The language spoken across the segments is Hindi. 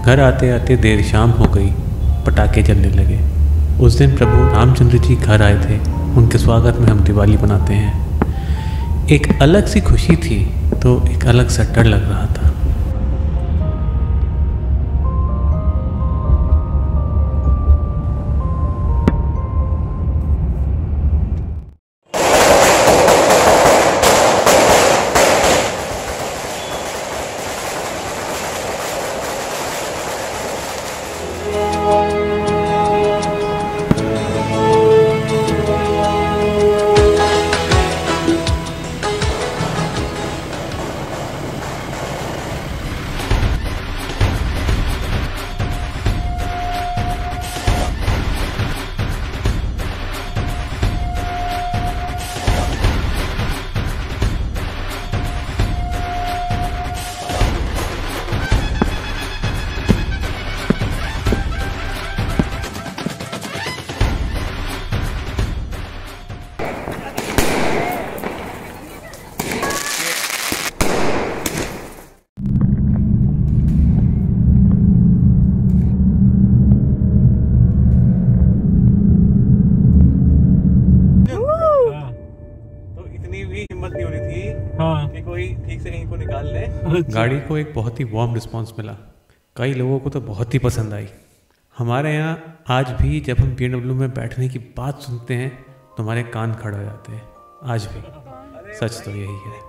घर आते आते देर शाम हो गई, पटाखे जलने लगे। उस दिन प्रभु रामचंद्र जी घर आए थे। उनके स्वागत में हम दिवाली मनाते हैं। एक अलग सी खुशी थी तो एक अलग सा डर लग रहा था। गाड़ी को एक बहुत ही वार्म रिस्पांस मिला। कई लोगों को तो बहुत ही पसंद आई। हमारे यहाँ आज भी जब हम BMW में बैठने की बात सुनते हैं तो हमारे कान खड़े हो जाते हैं। आज भी सच तो यही है।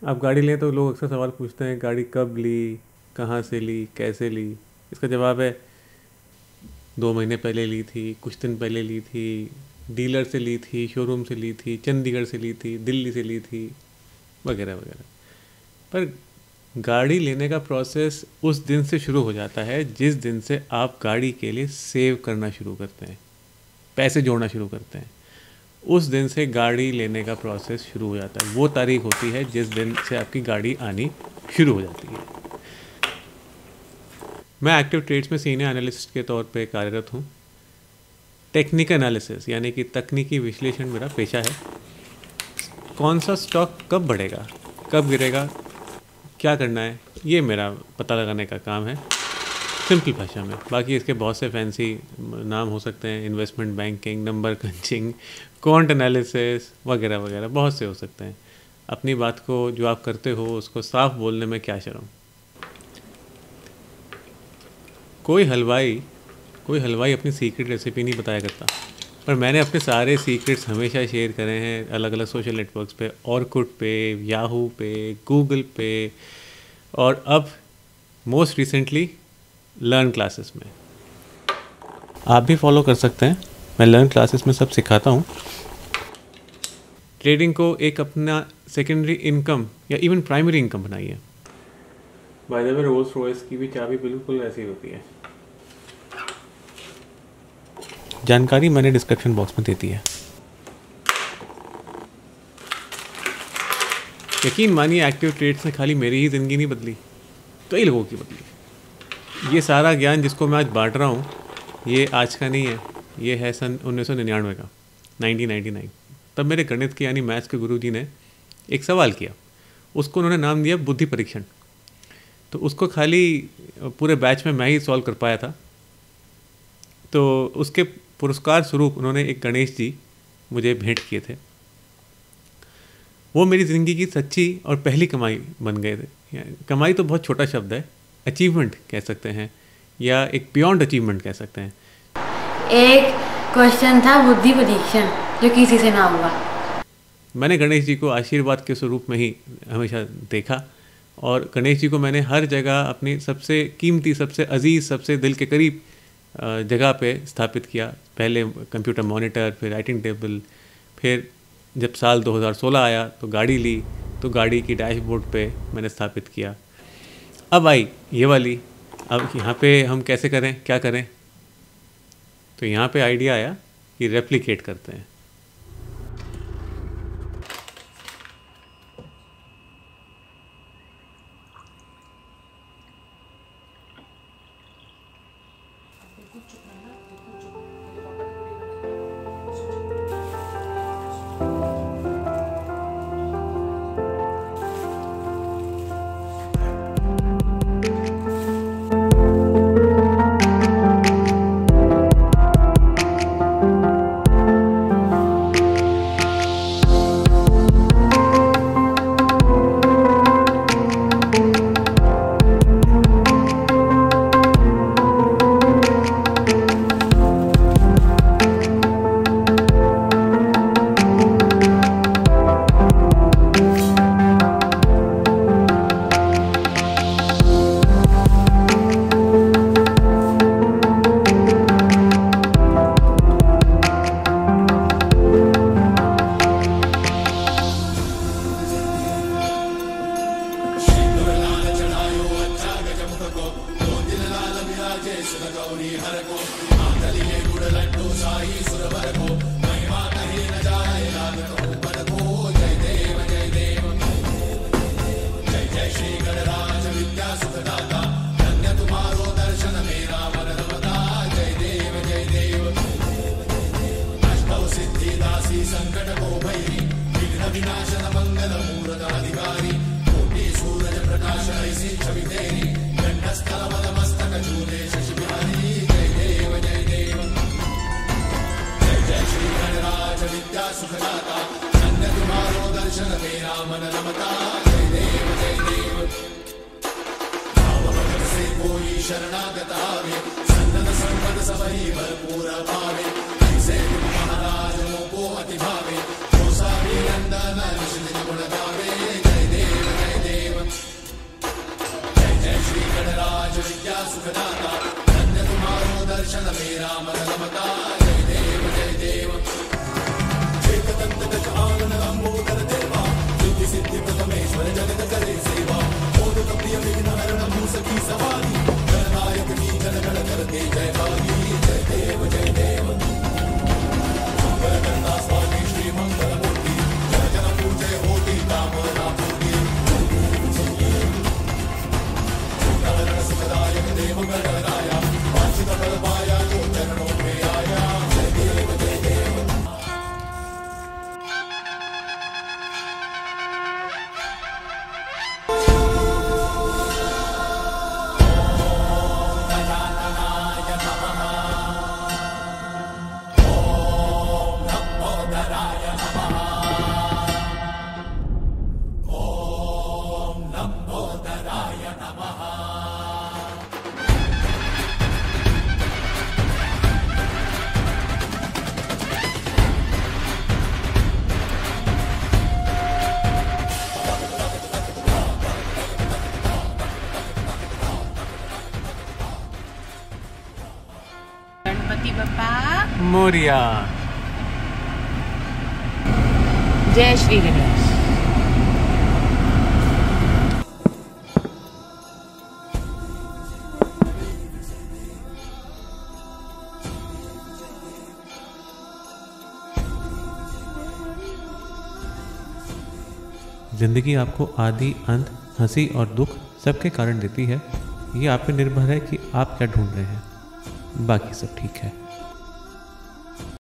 आप गाड़ी लें तो लोग अक्सर सवाल पूछते हैं, गाड़ी कब ली, कहाँ से ली, कैसे ली। इसका जवाब है 2 महीने पहले ली थी, कुछ दिन पहले ली थी, डीलर से ली थी, शोरूम से ली थी, चंडीगढ़ से ली थी, दिल्ली से ली थी, वगैरह वगैरह। पर गाड़ी लेने का प्रोसेस उस दिन से शुरू हो जाता है जिस दिन से आप गाड़ी के लिए सेव करना शुरू करते हैं, पैसे जोड़ना शुरू करते हैं। उस दिन से गाड़ी लेने का प्रोसेस शुरू हो जाता है। वो तारीख होती है जिस दिन से आपकी गाड़ी आनी शुरू हो जाती है। मैं एक्टिव ट्रेड्स में सीनियर एनालिस्ट के तौर पे कार्यरत हूँ। टेक्निकल एनालिसिस यानी कि तकनीकी विश्लेषण मेरा पेशा है। कौन सा स्टॉक कब बढ़ेगा, कब गिरेगा, क्या करना है, ये मेरा पता लगाने का काम है सिंपल भाषा में। बाकी इसके बहुत से फैंसी नाम हो सकते हैं, investment banking, number crutching, quant analysis वगैरह वगैरह, बहुत से हो सकते हैं। अपनी बात को जो आप करते हो उसको साफ बोलने में क्या शर्म। कोई हलवाई अपनी सीक्रेट रेसिपी नहीं बताया करता, पर मैंने अपने सारे सीक्रेट्स हमेशा शेयर करे हैं अलग अलग सोशल नेटवर्क्स पे, ऑर्कुट पे, याहू पे, गूगल पे और अब मोस्ट रिसेंटली लर्न क्लासेस में। आप भी फॉलो कर सकते हैं। मैं लर्न क्लासेस में सब सिखाता हूँ। ट्रेडिंग को एक अपना सेकेंडरी इनकम या इवन प्राइमरी इनकम बनाइए। By the way Rolls Royce की भी चाबी बिल्कुल ऐसी होती है। जानकारी मैंने डिस्क्रिप्शन बॉक्स में दे दी है। यकीन मानिए एक्टिव ट्रेड्स ने खाली मेरी ही ज़िंदगी नहीं बदली, कई लोगों की बदली। ये सारा ज्ञान जिसको मैं आज बांट रहा हूँ ये आज का नहीं है, ये है सन 1999 का, 1999। तब मेरे गणित के यानी मैथ्स के गुरुजी ने एक सवाल किया, उसको उन्होंने नाम दिया बुद्धि परीक्षण। तो उसको खाली पूरे बैच में मैं ही सॉल्व कर पाया था। तो उसके पुरस्कार स्वरूप उन्होंने एक गणेश जी मुझे भेंट किए थे। वो मेरी ज़िंदगी की सच्ची और पहली कमाई बन गए थे। कमाई तो बहुत छोटा शब्द है, अचीवमेंट कह सकते हैं या एक बियॉन्ड अचीवमेंट कह सकते हैं। एक क्वेश्चन था बुद्धि परीक्षण जो किसी से ना हुआ। मैंने गणेश जी को आशीर्वाद के स्वरूप में ही हमेशा देखा और गणेश जी को मैंने हर जगह अपनी सबसे कीमती, सबसे अजीज़, सबसे दिल के करीब जगह पे स्थापित किया। पहले कंप्यूटर मॉनिटर, फिर राइटिंग टेबल, फिर जब साल 2016 आया तो गाड़ी ली तो गाड़ी की डैशबोर्ड पे मैंने स्थापित किया। अब आई ये वाली, अब यहाँ पे हम कैसे करें, क्या करें। तो यहाँ पे आइडिया आया कि रेप्लिकेट करते हैं। मोरिया। जय श्री गणेश। जिंदगी आपको आदि अंत, हंसी और दुख सबके कारण देती है। ये आप पे निर्भर है कि आप क्या ढूंढ रहे हैं। बाकी सब ठीक है।